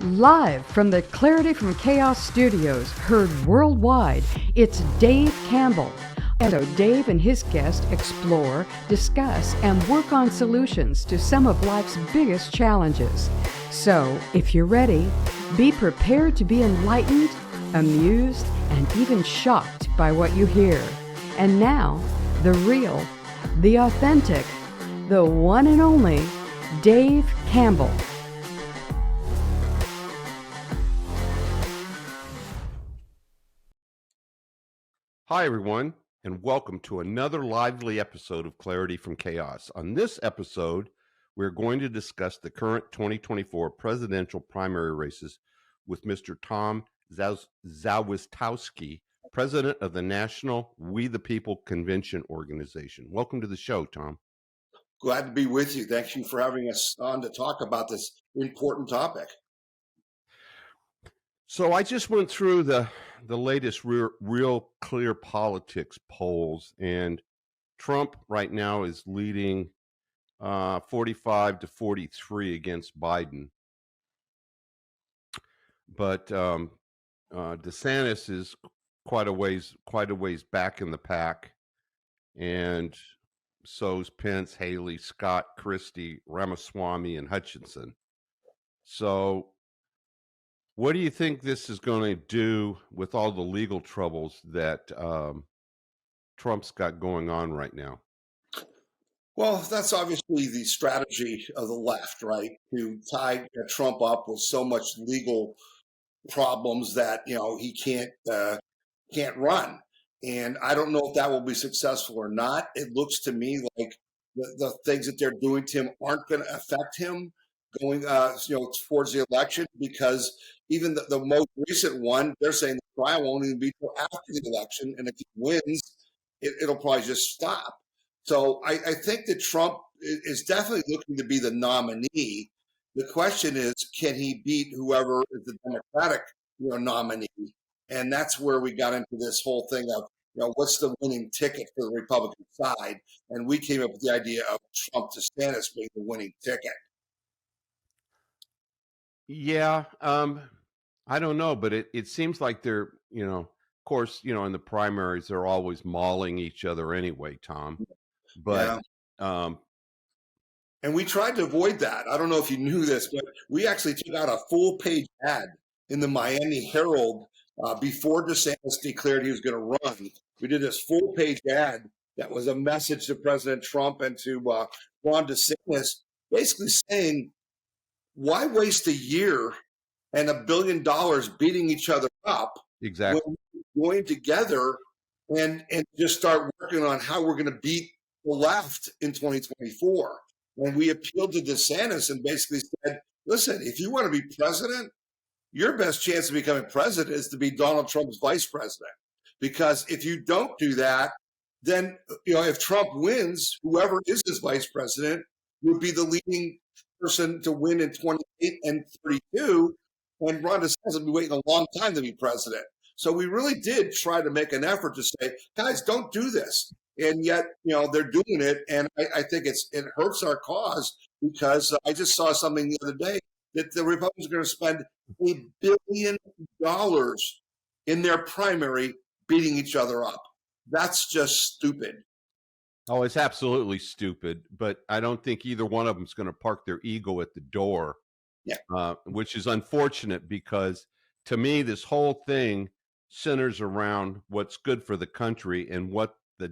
Live from the Clarity from Chaos studios, heard worldwide, it's Dave Campbell. And so Dave and his guests explore, discuss, and work on solutions to some of life's biggest challenges. So, if you're ready, be prepared to be enlightened, amused, and even shocked by what you hear. And now, the real, the authentic, the one and only Dave Campbell. Hi, everyone, and welcome to another lively episode of Clarity from Chaos. On this episode, we're going to discuss the current 2024 presidential primary races with Mr. Tom Zawistowski, president of the National We the People Convention Organization. Welcome to the show, Tom. Glad to be with you. Thank you for having us on to talk about this important topic. So I just went through the latest Real Clear Politics polls, and Trump right now is leading 45 to 43 against Biden. But DeSantis is quite a ways back in the pack, and so's Pence, Haley, Scott, Christie, Ramaswamy, and Hutchinson. So what do you think this is going to do with all the legal troubles that Trump's got going on right now? Well, that's obviously the strategy of the left, right? To tie Trump up with so much legal problems that he can't run. And I don't know if that will be successful or not. It looks to me like the things that they're doing to him aren't going to affect him going towards the election, because even the most recent one, they're saying the trial won't even be till after the election, and if he wins, it'll probably just stop. So I think that Trump is definitely looking to be the nominee. The question is, can he beat whoever is the Democratic nominee? And that's where we got into this whole thing of what's the winning ticket for the Republican side, and we came up with the idea of Trump to DeSantis being the winning ticket. Yeah, I don't know, but it seems like they're, of course, in the primaries, they're always mauling each other anyway, Tom. But, yeah. And we tried to avoid that. I don't know if you knew this, but we actually took out a full-page ad in the Miami Herald before DeSantis declared he was going to run. We did this full-page ad that was a message to President Trump and to Ron DeSantis, basically saying, why waste a year and $1 billion beating each other up? Exactly. When we're going together and just start working on how we're going to beat the left in 2024. And we appealed to DeSantis and basically said, listen, if you want to be president, your best chance of becoming president is to be Donald Trump's vice president. Because if you don't do that, then if Trump wins, whoever is his vice president would be the leading person to win in 28 and 32, and Ron DeSantis will be waiting a long time to be president. So we really did try to make an effort to say, guys, don't do this. And yet, they're doing it. And I think it hurts our cause, because I just saw something the other day that the Republicans are going to spend $1 billion in their primary beating each other up. That's just stupid. Oh, it's absolutely stupid, but I don't think either one of them is going to park their ego at the door, which is unfortunate, because to me, this whole thing centers around what's good for the country and what the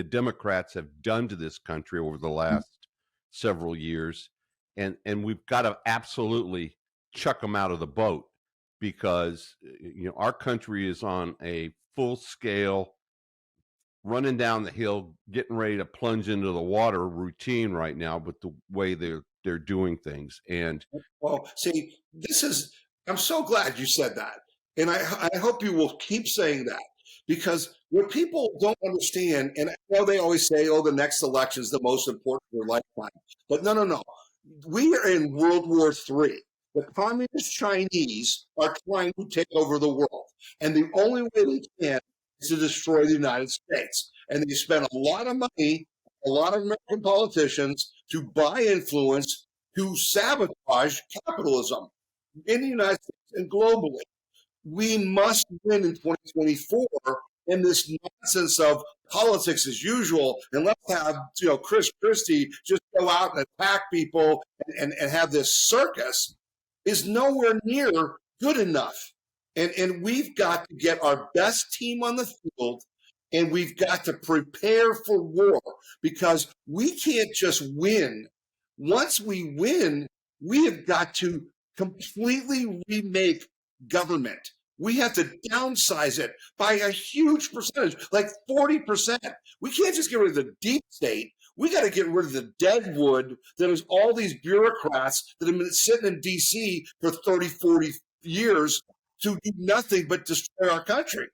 Democrats have done to this country over the last several years. And we've got to absolutely chuck them out of the boat, because, our country is on a full scale running down the hill, getting ready to plunge into the water routine right now with the way they're doing things. And well, see, I'm so glad you said that. And I hope you will keep saying that, because what people don't understand, and I know they always say, the next election is the most important of their lifetime. But no. We are in World War III. The communist Chinese are trying to take over the world. And the only way they can to destroy the United States. And they spend a lot of money, a lot of American politicians, to buy influence, to sabotage capitalism. in the United States and globally. We must win in 2024. And this nonsense of politics as usual, and let's have Chris Christie just go out and attack people and have this circus is nowhere near good enough. And we've got to get our best team on the field, and we've got to prepare for war, because we can't just win. Once we win, we have got to completely remake government. We have to downsize it by a huge percentage, like 40%. We can't just get rid of the deep state. We got to get rid of the dead wood that is all these bureaucrats that have been sitting in D.C. for 30, 40 years to do nothing but destroy our country.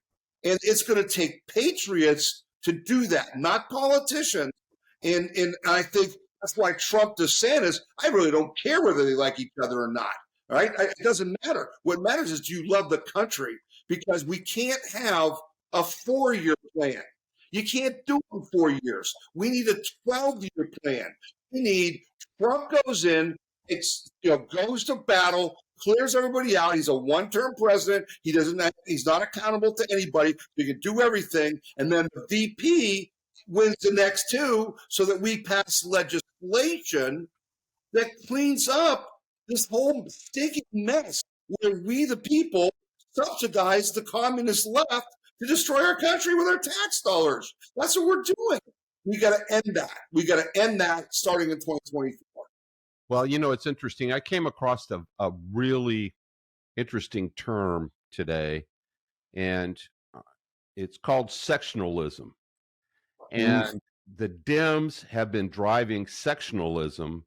And it's going to take patriots to do that, not politicians. And I think that's why Trump, DeSantis, I really don't care whether they like each other or not. All right? It doesn't matter. What matters is, do you love the country? Because we can't have a 4-year plan. You can't do it in 4 years. We need a 12-year plan. We need Trump goes in, goes to battle, clears everybody out. He's a one-term president. He's not accountable to anybody. He can do everything. And then the VP wins the next 2 so that we pass legislation that cleans up this whole stinking mess where we, the people, subsidize the communist left to destroy our country with our tax dollars. That's what we're doing. We got to end that. We got to end that starting in 2024. Well, it's interesting. I came across a really interesting term today, and it's called sectionalism. And the Dems have been driving sectionalism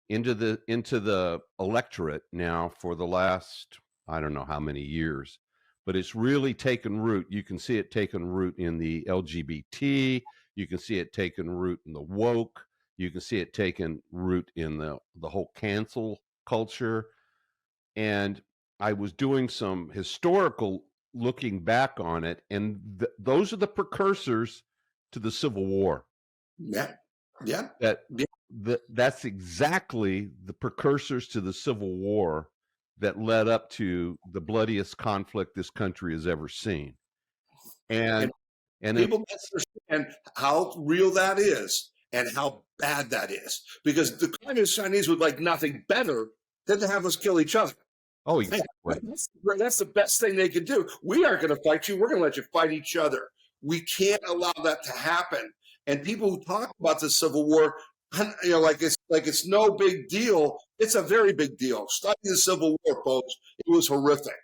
into the electorate now for the last, I don't know how many years, but it's really taken root. You can see it taken root in the LGBT. You can see it taken root in the woke. You can see it taken root in the whole cancel culture. And I was doing some historical looking back on it, and those are the precursors to the Civil War. Yeah. That's exactly the precursors to the Civil War that led up to the bloodiest conflict this country has ever seen. And people understand how real that is and how bad that is, because the communist Chinese would like nothing better than to have us kill each other. Oh, exactly. That's the best thing they can do. We aren't going to fight you. We're going to let you fight each other. We can't allow that to happen. And people who talk about the Civil War, like it's no big deal. It's a very big deal. Study the Civil War, folks. It was horrific.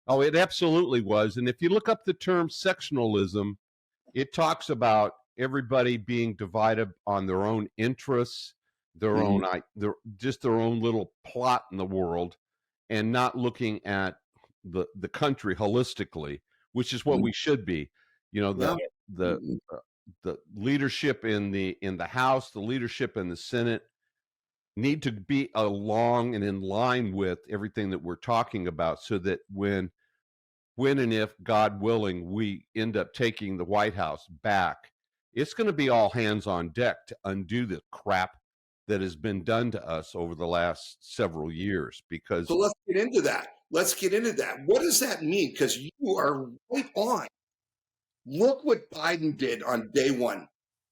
Oh, it absolutely was. And if you look up the term sectionalism, it talks about everybody being divided on their own interests, their own little plot in the world, and not looking at the country holistically, which is what we should be. The leadership in the House, the leadership in the Senate need to be along and in line with everything that we're talking about, so that when and if, God willing, we end up taking the White House back, it's going to be all hands on deck to undo the crap that has been done to us over the last several years. So let's get into that. What does that mean? Because you are right on. Look what Biden did on day one.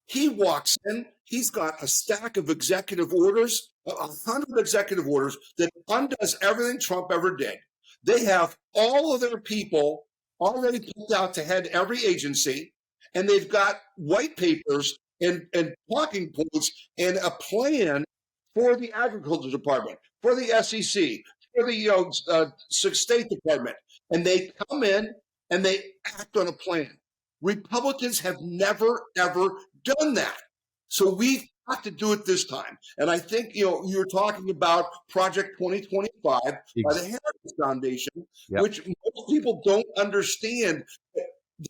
He walks in, he's got a stack of executive orders, 100 executive orders that undoes everything Trump ever did. They have all of their people already picked out to head every agency, and they've got white papers and talking points and a plan for the Agriculture Department, for the SEC, for the State Department. And they come in and they act on a plan. Republicans have never, ever done that. So we've got to do it this time. And I think, you're talking about Project 2025 by the Heritage Foundation, which most people don't understand.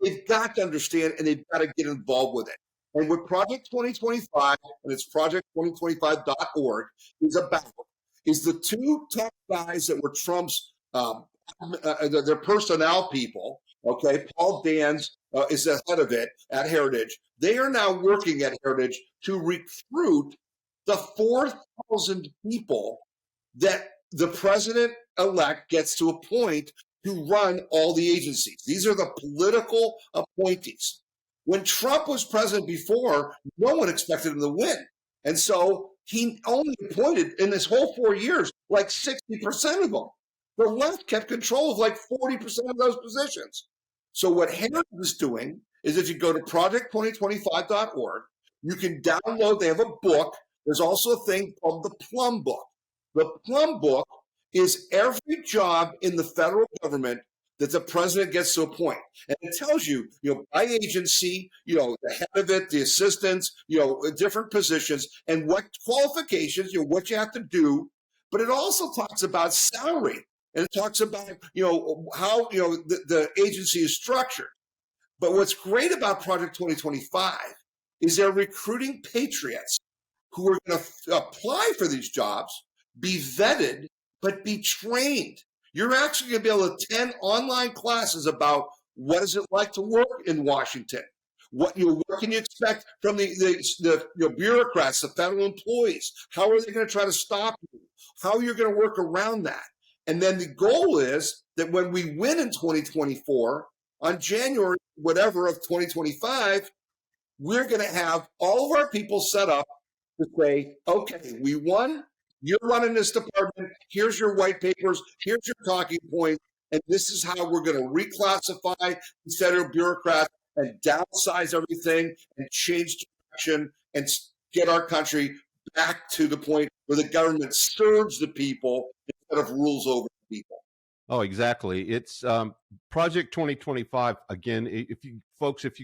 They've got to understand, and they've got to get involved with it. And what Project 2025, and it's project2025.org, is about, is the two top guys that were Trump's, their personnel people. Okay, Paul Dans is the head of it at Heritage. They are now working at Heritage to recruit the 4,000 people that the president elect gets to appoint to run all the agencies. These are the political appointees. When Trump was president before, no one expected him to win. And so he only appointed in his whole 4 years, like 60% of them. The left kept control of like 40% of those positions. So what Heritage is doing is if you go to project2025.org, you can download, they have a book. There's also a thing called the Plum Book. The Plum Book is every job in the federal government that the president gets to appoint. And it tells you, by agency, the head of it, the assistants, different positions and what qualifications, what you have to do. But it also talks about salary. And it talks about, how, the agency is structured. But what's great about Project 2025 is they're recruiting patriots who are going to apply for these jobs, be vetted, but be trained. You're actually going to be able to attend online classes about what is it like to work in Washington. What can you expect from the bureaucrats, the federal employees? How are they going to try to stop you? How you're going to work around that? And then the goal is that when we win in 2024, on January, whatever of 2025, we're going to have all of our people set up to say, okay, we won. You're running this department. Here's your white papers. Here's your talking points. And this is how we're going to reclassify the federal bureaucrats and downsize everything and change direction and get our country back to the point where the government serves the people instead of rules over the people. Oh, exactly. It's Project 2025. Again, if you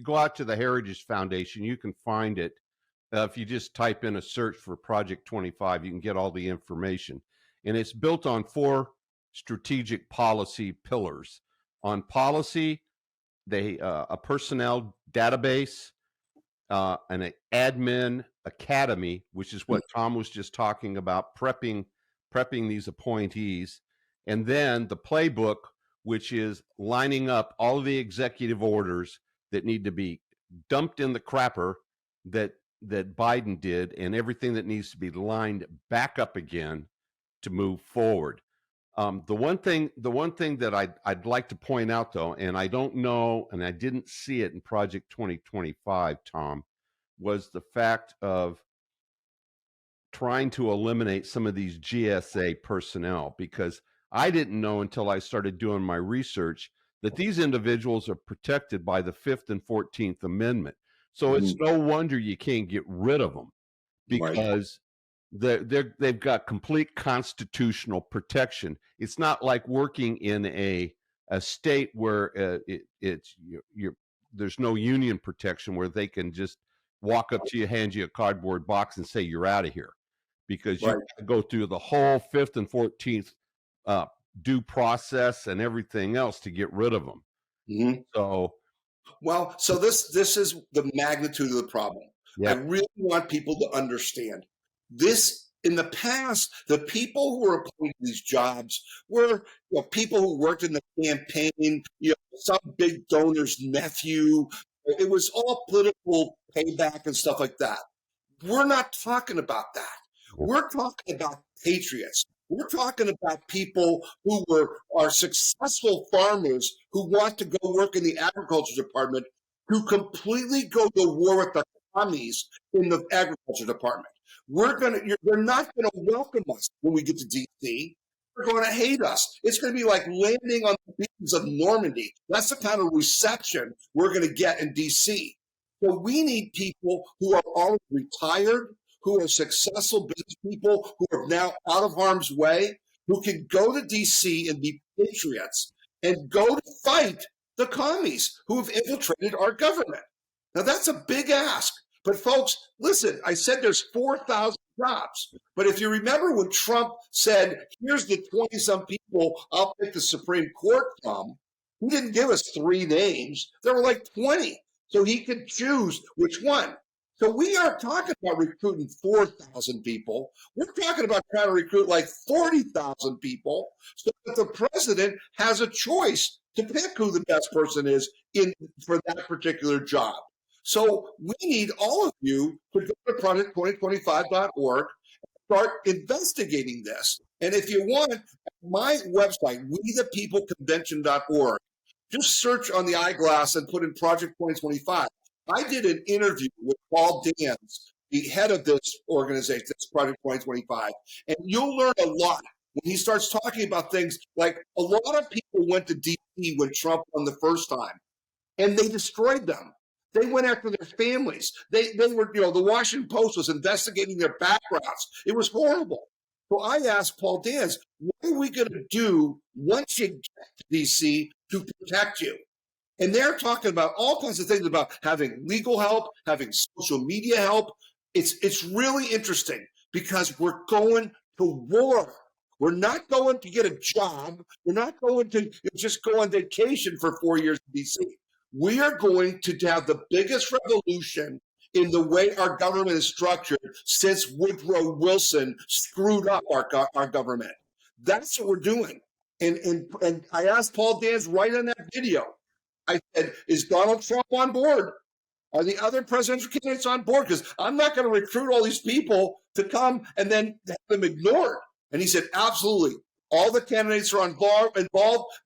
go out to the Heritage Foundation, you can find it. If you just type in a search for Project 25, you can get all the information. And it's built on 4 strategic policy pillars. On policy, a personnel database, an admin academy, which is what Tom was just talking about, prepping these appointees, and then the playbook, which is lining up all of the executive orders that need to be dumped in the crapper that Biden did, and everything that needs to be lined back up again to move forward. The one thing that I'd like to point out, though, and I don't know, and I didn't see it in Project 2025, Tom, was the fact of trying to eliminate some of these GSA personnel, because I didn't know until I started doing my research that these individuals are protected by the 5th and 14th Amendment. So it's no wonder you can't get rid of them, because they've got complete constitutional protection. It's not like working in a state where there's no union protection, where they can just walk up to you, hand you a cardboard box, and say you're out of here, because you have to go through the whole 5th and 14th due process and everything else to get rid of them. So this is the magnitude of the problem. I really want people to understand this. In the past, the people who were appointed to these jobs were people who worked in the campaign, some big donor's nephew. It was all political payback and stuff like that. We're not talking about that. We're talking about patriots. We're talking about people who are successful farmers who want to go work in the agriculture department, who completely go to war with the commies in the agriculture department. They're not going to welcome us when we get to D.C. They're going to hate us. It's going to be like landing on the beaches of Normandy. That's the kind of reception we're going to get in D.C. So we need people who are already retired, who are successful business people, who are now out of harm's way, who can go to D.C. and be patriots and go to fight the commies who have infiltrated our government. Now, that's a big ask. But folks, listen, I said there's 4,000 jobs. But if you remember when Trump said, here's the 20-some people I'll pick the Supreme Court from, he didn't give us 3 names. There were like 20. So he could choose which one. So we aren't talking about recruiting 4,000 people. We're talking about trying to recruit like 40,000 people so that the president has a choice to pick who the best person is for that particular job. So we need all of you to go to project2025.org, start investigating this. And if you want, my website, wethepeopleconvention.org, just search on the eyeglass and put in Project 2025. I did an interview with Paul Dans, the head of this organization, this Project 2025, and you'll learn a lot when he starts talking about things like a lot of people went to D.C. when Trump won the first time, and they destroyed them. They went after their families. They were, the Washington Post was investigating their backgrounds. It was horrible. So I asked Paul Dans, what are we going to do once you get to D.C. to protect you? And they're talking about all kinds of things about having legal help, having social media help. It's really interesting because we're going to war. We're not going to get a job. We're not going to just go on vacation for 4 years in D.C. We are going to have the biggest revolution in the way our government is structured since Woodrow Wilson screwed up our government. That's what we're doing. And I asked Paul Dans right in that video, I said, is Donald Trump on board? Are the other presidential candidates on board? Because I'm not going to recruit all these people to come and then have them ignored. And he said, absolutely. All the candidates are involved.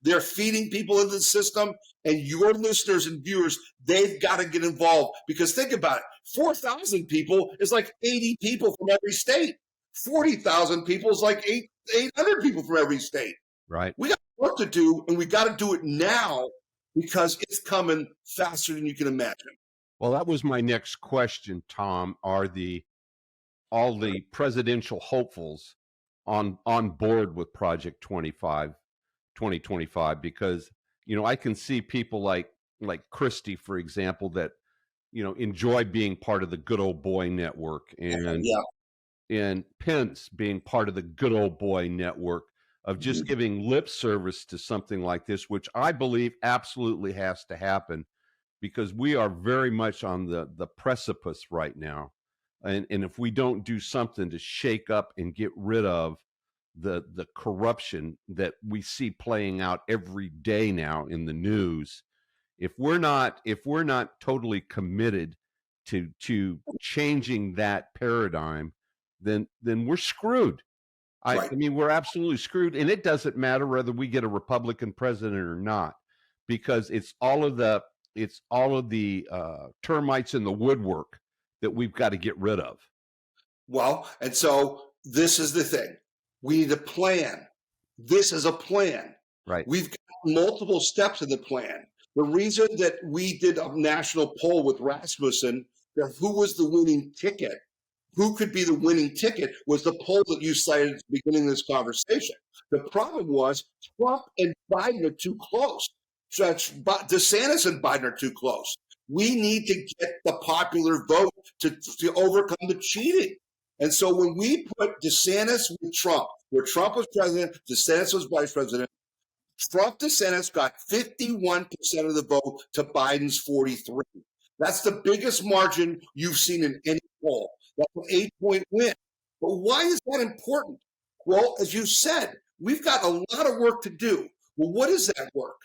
They're feeding people into the system. And your listeners and viewers, they've got to get involved. Because think about it. 4,000 people is like 80 people from every state. 40,000 people is like 800 people from every state. Right. We got work to do, and we got to do it now because it's coming faster than you can imagine. Well, that was my next question, Tom. Are all the presidential hopefuls on board with Project 2025? Because, I can see people like Christie, for example, that, enjoy being part of the good old boy network, and Pence being part of the good old boy network of just giving lip service to something like this, which I believe absolutely has to happen, because we are very much on the precipice right now. And if we don't do something to shake up and get rid of the corruption that we see playing out every day now in the news, if we're not totally committed to changing that paradigm, then we're screwed. Right. I mean, we're absolutely screwed. And it doesn't matter whether we get a Republican president or not, because it's all of the termites in the woodwork that we've got to get rid of. Well, and so this is the thing. We need a plan. This is a plan. Right. We've got multiple steps in the plan. The reason that we did a national poll with Rasmussen, that who was the winning ticket, who could be the winning ticket, was the poll that you cited at the beginning of this conversation. The problem was Trump and Biden are too close. DeSantis and Biden are too close. We need to get the popular vote to overcome the cheating. And so when we put DeSantis with Trump, where Trump was president, DeSantis was vice president, DeSantis got 51% of the vote to Biden's 43. That's the biggest margin you've seen in any poll. That's an 8-point win. But why is that important? Well, as you said, we've got a lot of work to do. Well, what is that work?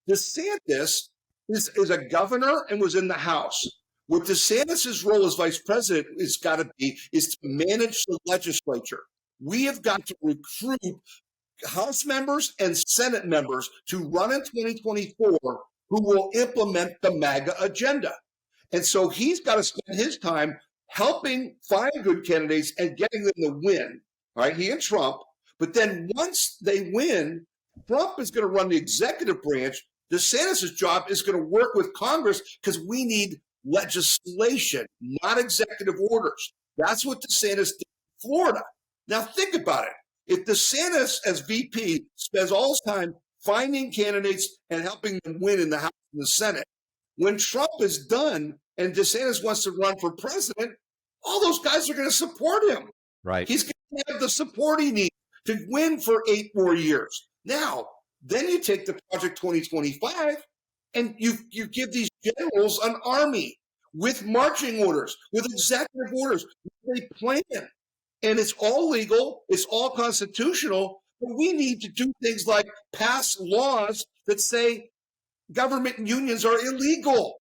DeSantis is a governor and was in the House. What DeSantis' role as vice president is to manage the legislature. We have got to recruit House members and Senate members to run in 2024 who will implement the MAGA agenda. And so he's got to spend his time helping find good candidates and getting them to win, right? He and Trump. But then once they win, Trump is going to run the executive branch. DeSantis' job is going to work with Congress because we need legislation, not executive orders. That's what DeSantis did in Florida. Now think about it. If DeSantis as VP spends all his time finding candidates and helping them win in the House and the Senate, when Trump is done and DeSantis wants to run for president, all those guys are going to support him. Right. He's going to have the support he needs to win for 8 more years. Now, then you take the Project 2025 and you give these generals an army with marching orders, with executive orders, with a plan. And it's all legal, it's all constitutional, but we need to do things like pass laws that say government unions are illegal.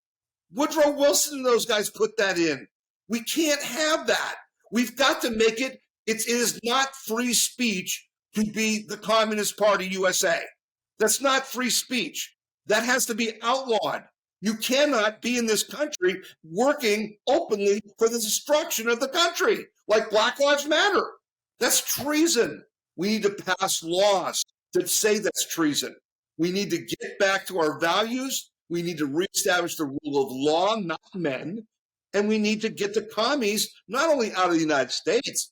Woodrow Wilson and those guys put that in. We can't have that. We've got to make it It is not free speech to be the Communist Party USA. That's not free speech. That has to be outlawed. You cannot be in this country working openly for the destruction of the country, like Black Lives Matter. That's treason. We need to pass laws that say that's treason. We need to get back to our values. We need to reestablish the rule of law, not men. And we need to get the commies not only out of the United States,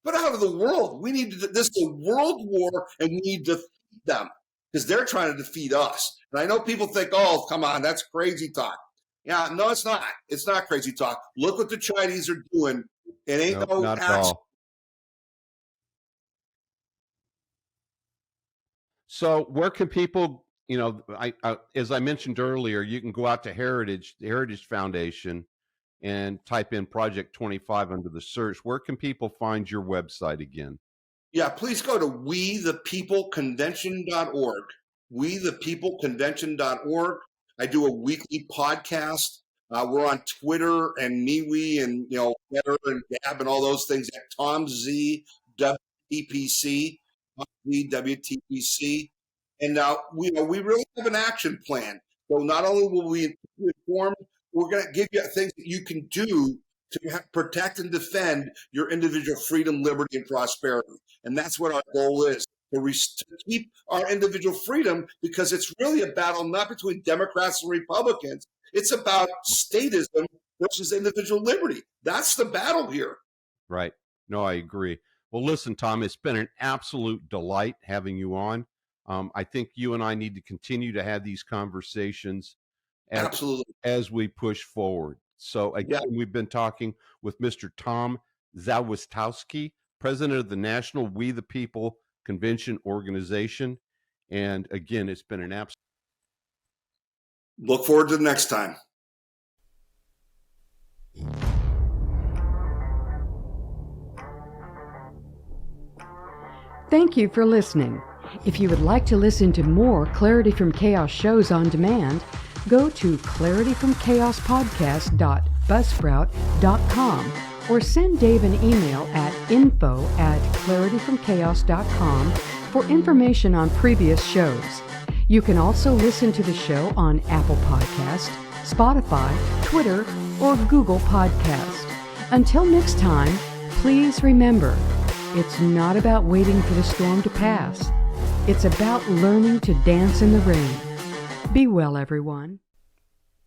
but out of the world. We need to, this is a world war, and we need to defeat them because they're trying to defeat us. And I know people think, oh, come on, that's crazy talk. Yeah, no, it's not. It's not crazy talk. Look what the Chinese are doing. It ain't no not at action. all. So where can people, I as I mentioned earlier, you can go out to the Heritage Foundation, and type in Project 25 under the search. Where can people find your website again? Yeah, please go to wethepeopleconvention.org. Wethepeopleconvention.org. I do a weekly podcast. We're on Twitter and MeWe and Twitter and Gab and all those things at Tom Z WTPC. WTPC. And we really have an action plan. So not only will we keep you informed, we're going to give you things that you can do to protect and defend your individual freedom, liberty, and prosperity. And that's what our goal is, to keep our individual freedom, because it's really a battle not between Democrats and Republicans. It's about statism versus individual liberty. That's the battle here. Right. No, I agree. Well, listen, Tom, it's been an absolute delight having you on. I think you and I need to continue to have these conversations absolutely as we push forward. So again, we've been talking with Mr. Tom Zawistowski, president of the National We the People Convention Organization. And again, it's been an absolute. Look forward to the next time. Thank you for listening. If you would like to listen to more Clarity from Chaos shows on demand, go to clarityfromchaos.buzzsprout.com or send Dave an email at info@clarityfromchaos.com for information on previous shows. You can also listen to the show on Apple Podcast, Spotify, Twitter, or Google Podcast. Until next time, please remember, it's not about waiting for the storm to pass. It's about learning to dance in the rain. Be well, everyone.